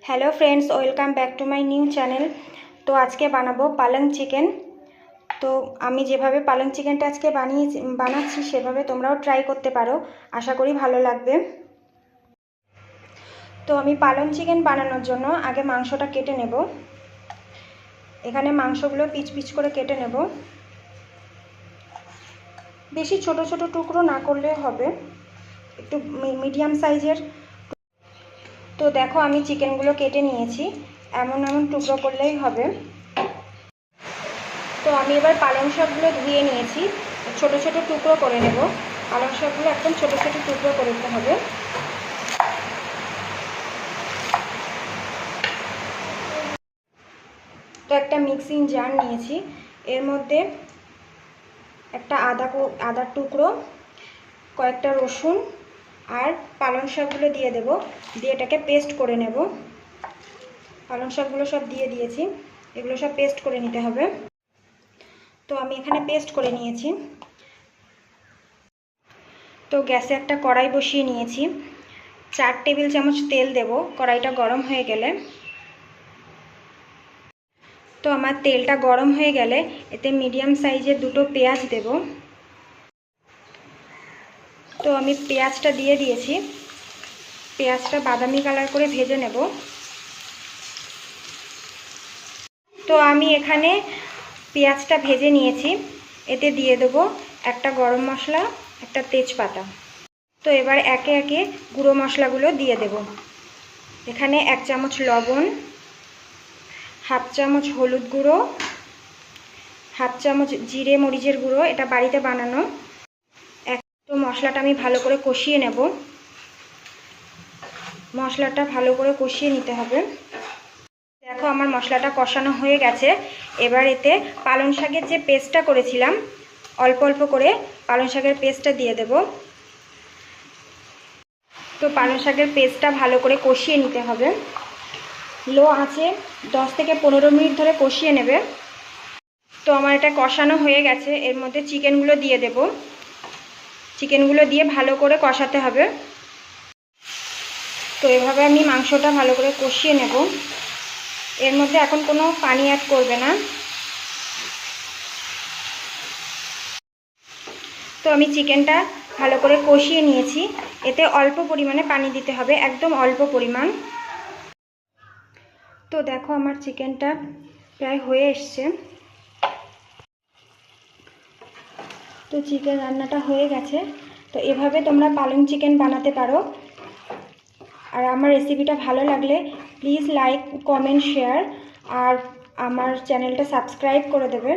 Hello friends, welcome back to my new channel. तो आज के बानाबो पालंग चिकेन। तो आमी जेभावे पालंग चिकेनटा आज के बानाচ্ছি সেভাবে তোমরাও ট্রাই করতে পারো, আশা করি ভালো লাগবে। তো আমি পালং চিকেন বানানোর জন্য আগে মাংসটা কেটে নেব। এখানে মাংসগুলো পিচ পিচ করে কেটে নেব, বেশি ছোট ছোট টুকরো না করলে হবে, একটু মিডিয়াম সাইজের। তো দেখো আমি চিকেনগুলো কেটে নিয়েছি, এমন এমন টুকরো করলেই হবে। তো আমি এবার পালং শাকগুলো ধুয়ে নিয়েছি, ছোট ছোট টুকরো করে নেব। পালং শাকগুলো একদম ছোট ছোট টুকরো করে নিতে হবে। তো একটা মিক্সিং জার নিয়েছি, এর মধ্যে একটা আদার টুকরো, কয়েকটা রসুন আর পালং শাকগুলো দিয়ে দেব, দিয়ে এটাকে পেস্ট করে নেব। পালং শাকগুলো সব দিয়ে দিয়েছি, এগুলো সব পেস্ট করে নিতে হবে। তো আমি এখানে পেস্ট করে নিয়েছি। তো গ্যাসে একটা কড়াই বসিয়ে নিয়েছি, 4 টেবিল চামচ তেল দেব। কড়াইটা গরম হয়ে গেলে, তো আমার তেলটা গরম হয়ে গেলে এতে মিডিয়াম সাইজের দুটো পেঁয়াজ দেব। তো আমি পেঁয়াজটা দিয়ে দিয়েছি, পেঁয়াজটা বাদামি কালার করে ভেজে নেব। তো আমি এখানে পেঁয়াজটা ভেজে নিয়েছি, এতে দিয়ে দেবো একটা গরম মশলা, একটা তেজপাতা। তো এবার একে একে গুঁড়ো মশলাগুলো দিয়ে দেব। এখানে 1 চামচ লবণ, 1/2 চামচ হলুদ গুঁড়ো, 1/2 চামচ জিরে মরিচের গুঁড়ো, এটা বাড়িতে বানানো। তো মশলাটা আমি ভালো করে কষিয়ে নেব। মশলাটা ভালো করে কষিয়ে নিতে হবে। দেখো আমার মশলাটা কষানো হয়ে গেছে। এবার এতে পালং শাকের যে পেস্টটা করেছিলাম, অল্প অল্প করে পালং শাকের পেস্টটা দিয়ে দেব। তো পালং শাকের পেস্টটা ভালো করে কষিয়ে নিতে হবে, লো আঁচে 10 থেকে 15 মিনিট ধরে কষিয়ে নেবে। তো আমার এটা কষানো হয়ে গেছে, এর মধ্যে চিকেনগুলো দিয়ে দেব। চিকেনগুলো দিয়ে ভালো করে কষাতে হবে। তো এভাবে আমি মাংসটা ভালো করে কষিয়ে নেব। এর মধ্যে এখন কোনো পানি অ্যাড করবে না। তো আমি চিকেনটা ভালো করে কষিয়ে নিয়েছি, এতে অল্প পরিমাণে পানি দিতে হবে, একদম অল্প পরিমাণ। তো দেখো আমার চিকেনটা প্রায় হয়ে এসছে। তো চিকেন রান্নাটা হয়ে গেছে। তো এভাবে তোমরা পালং চিকেন বানাতে পারো। আর আমার রেসিপিটা ভালো লাগলে প্লিজ লাইক, কমেন্ট, শেয়ার আর আমার চ্যানেলটা সাবস্ক্রাইব করে দেবে।